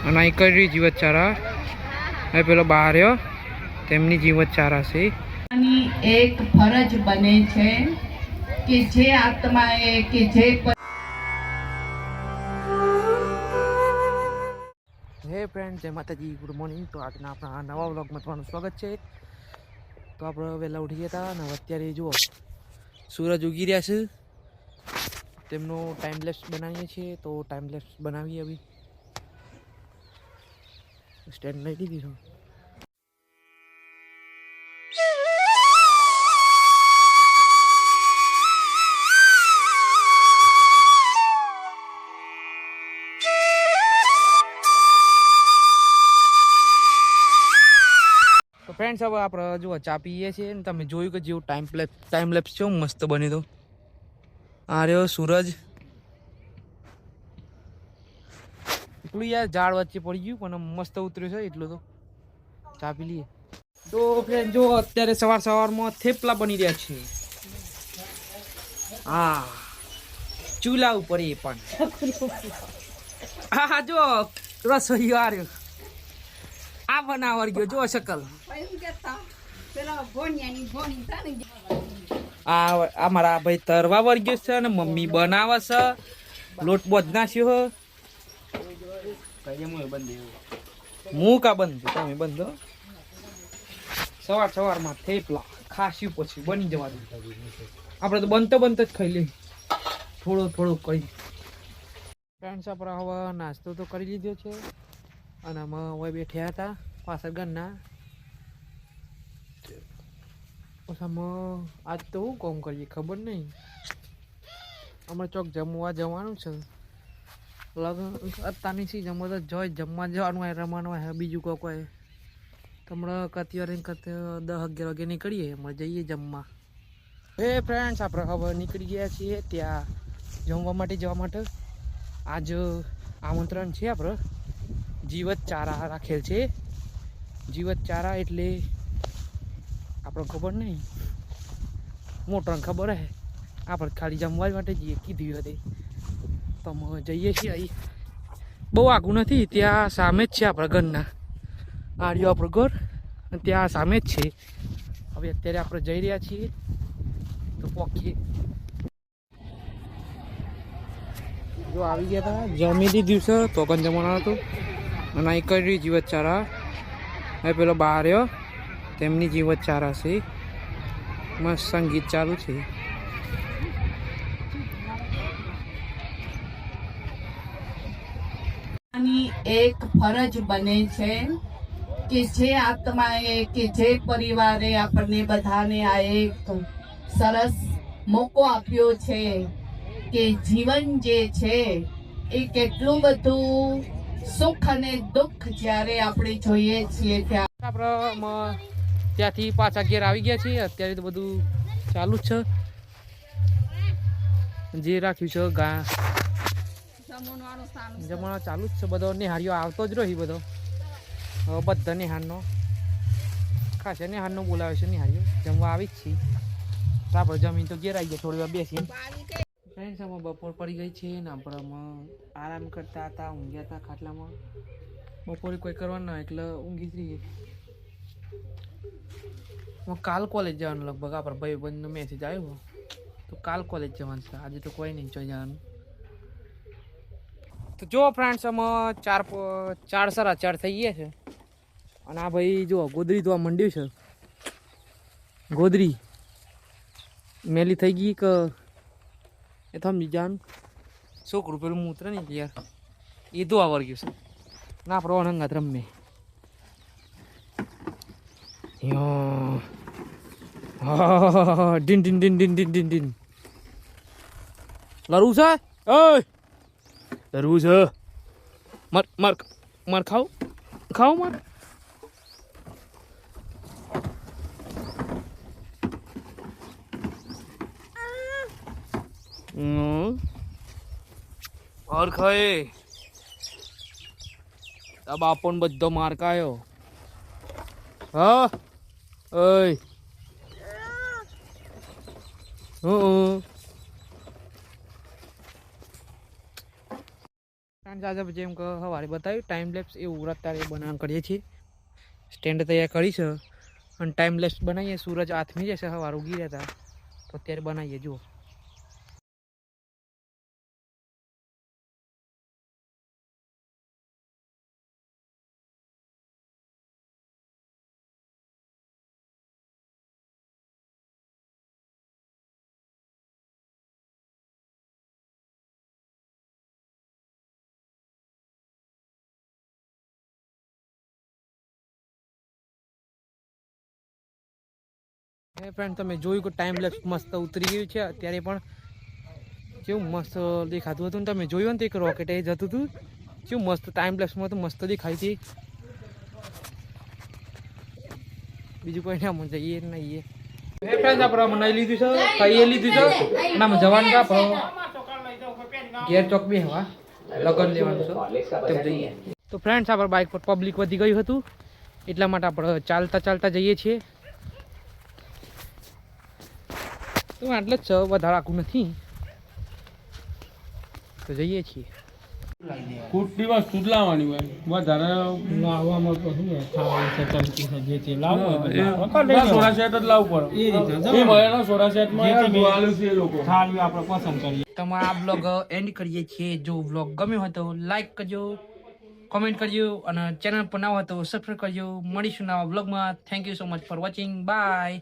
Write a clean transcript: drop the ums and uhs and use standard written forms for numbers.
અને અહીં કરી જીવતચારા એ પેલો બહાર તેમની જીવતચારા છે. એક ફરજ બને છે કે જે આત્માએ કે જે હે ફ્રેન્ડ, જય માતાજી, ગુડ મોર્નિંગ. તો આજના આપણા નવા વ્લોગમાં તમારું સ્વાગત છે. તો આપણે વહેલા ઉઠી ગયા હતા અને અત્યારે જુઓ સૂરજ ઉગી રહ્યા છે. તેમનો ટાઈમ લેપ્સ બનાવીએ છીએ. તો ટાઈમ લેપ્સ બનાવીએ. હવે સ્ટેન્ડ લઈ લીધી. તો ફ્રેન્ડ્સ, હવે આપણે જુઓ ચા પીએ છીએ ને તમે જોયું કે જેવું ટાઈમ લેપ્સ છે મસ્ત બની. તો આ રહ્યો સૂરજ. એટલું યાર ઝાડ વચ્ચે પડી ગયું પણ મસ્ત ઉતર્યું છે. એટલું તો ચા પી લઈએ. તો ફ્રેન્ડ જો અત્યારે સવારમાં થેપલા બની રહ્યા છે. હા, ચૂલા ઉપર એ પણ. હા જો રસોઈયો આ રહ્યો. આ બનાવર ગયો જો શકલ. આ મારા ભાઈ તરવા વર્ગ્યો છે અને મમ્મી બનાવે છે. લોટ બોધ નાખ્યો. હું કા બંધ તમે બંધો. સવારમાં થેપલા ખાસી પછી બની જવાનું. આપણે તો બનતો જ ખાઈ લઈએ થોડું કરી. ફ્રેન્ડ્સ, આપણે હવે નાસ્તો તો કરી લીધો છે અને અમે હવે બેઠ્યા હતા પાછળ ઘરના. પછી અમે આજ તો શું કામ કરીએ ખબર નહીં. અમે ચોક જમવા જવાનું છે. લગ્ન અત્યારની સી જમવા તો જમવા જવાનું હોય, રમવાનું હોય. બીજું કોઈ હમણાં કતિવારે 10-11 વાગે નીકળીએ. હમણાં જઈએ જમવા. એ ફ્રેન્ડ્સ, આપણે હવે નીકળી ગયા છીએ ત્યાં જમવા જવા માટે. આજ આમંત્રણ છે. આપણે જીવતચારા રાખેલ છે. જીવતચારા એટલે આપણે ખબર નહીં, મોટાને ખબર હે. આપણે ખાલી જમવા માટે જઈએ કીધું હતી. તો અમે જઈએ છીએ. અહીં બહુ આગું નથી, ત્યાં સામે જ છે આપણા ઘરના. આ રહ્યું આપણું ઘર અને ત્યાં સામે જ છે. હવે અત્યારે આપણે જઈ રહ્યા છીએ. તો પહોંચીએ. જો આવી ગયા હતા, જમી લીધું છે. તોકન જમવાનું હતું અને અહીં કરી જીવતચારા એ પેલો બહાર તેમની જીવતચારા છે. મસ્ત સંગીત ચાલુ છે. એક ફરજ બને છે કે જે આત્માએ કે જે પરિવારે આપણને બધાને આ એક સરસ મોકો આપ્યો છે કે જીવન જે છે એ કેટલું બધું સુખ અને દુઃખ જ્યારે આપણે જોઈએ છીએ ત્યારે આપણે ત્યાંથી પાછા ઘેર આવી ગયા છીએ. અત્યારે તો બધું ચાલુ જ છે. જે રાખ્યું છે જમવાનો ચાલુ જ છે. બધો નિહાળીઓ આવતો જ રહ્યો. બધો બધા નિહાળનો ખાસ નિહાળનો બોલાવે છે. નિહાળીઓ જમવા આવી જ છીએ. આપણે જમીન તો ઘેર આવી ગયા. થોડી વાર બેસીને ફ્રેન્ડ્સ, આમાં બપોર પડી ગઈ છે ને આપણે આરામ કરતા હતા. ઊંઘ્યા હતા ખાટલામાં. બપોરે કોઈ કરવાનું ના એટલે ઊંઘી જ રહીએ. કાલ કોલેજ જવાનું લગભગ. આપણે ભાઈબંધનો મેસેજ આવ્યો તો કાલ કોલેજ જવાનું છે. આજે તો કોઈ નહીં જવાનું. તો જો ફ્રેન્ડ્સ, અમે 4:30 થઈ ગયા છે અને આ ભાઈ જો ગોદરી ધોવા મંડ્યું છે. ગોદરી મેલી થઈ ગઈ કે એ સમજી જવાનું. છોકરું પેલું મૂત્ર નહીં યાર એ ધોવા વર્ગ્યું છે. ના આપણે હંગાત રમે. Dean dean dean dean dean dean dean લડવું છે. લડવું છે. માર ખાવ માર. માર ખાય આ બાપોને બધો માર ખાયો. હા ઓય ફ્રેન્ડ્સ આજે જેમ કે સવારે બતાવ્યું ટાઈમ લેપ્સ એવું અત્યારે બનાવવાનું કરીએ છીએ. સ્ટેન્ડ તૈયાર કરી છે અને ટાઈમ લેપ્સ બનાવીએ. સૂરજ આથમી જશે, સવાર ઉગી રહ્યા હતા તો અત્યારે બનાવીએ. જુઓ ફ્રેન્ડ તમે જોયું કે ટાઈમ લેપ્સ મસ્ત ઉતરી ગયું છે. અત્યારે પણ કેવું મસ્ત દેખાતું હતું ને તમે જોયું ને તો એક રોકેટ એ જતું હતું. કેવું મસ્ત ટાઈમ લેપ્સમાં તો મસ્ત દેખાય છે. બીજું કોઈ ના મજા એ નહીં. એ ફ્રેન્ડ આપણે બનાવી લીધું છે, ખાઈ લીધું છે અને આમ જવાનું કા ઘેર ચોક બી હવા લગન લેવાનું છે તેમ જઈએ. તો ફ્રેન્ડ્સ આપણે બાઇક પર પબ્લિક વધી ગયું હતું એટલા માટે આપણે ચાલતા ચાલતા જઈએ છીએ. તો આટલે જ છે, વધારે આખું નથી તો જઈએ છીએ. કુટની વસ્તુ જ લાવવાની હોય વધારે લાવવામાં તો શું થાળી છે, ચમચી છે, જે તે લાવવું હોય સોડા સેટ જ લાવવું પડે. એ રીતે એ મળેલા સોડા સેટમાં જે તે બે આલુ છે એ લોકો. થાળીઓ આપણે પસંદ કરીએ. તમારા આ બ્લોગ એન્ડ કરીએ છીએ. જો બ્લોગ ગમ્યો હોય તો લાઈક કરજો, કોમેન્ટ કરજો અને ચેનલ પર ના હોય તો સબસ્ક્રાઈબ કરજો. મળીશું નવા બ્લોગમાં. Thank you so much for watching. By.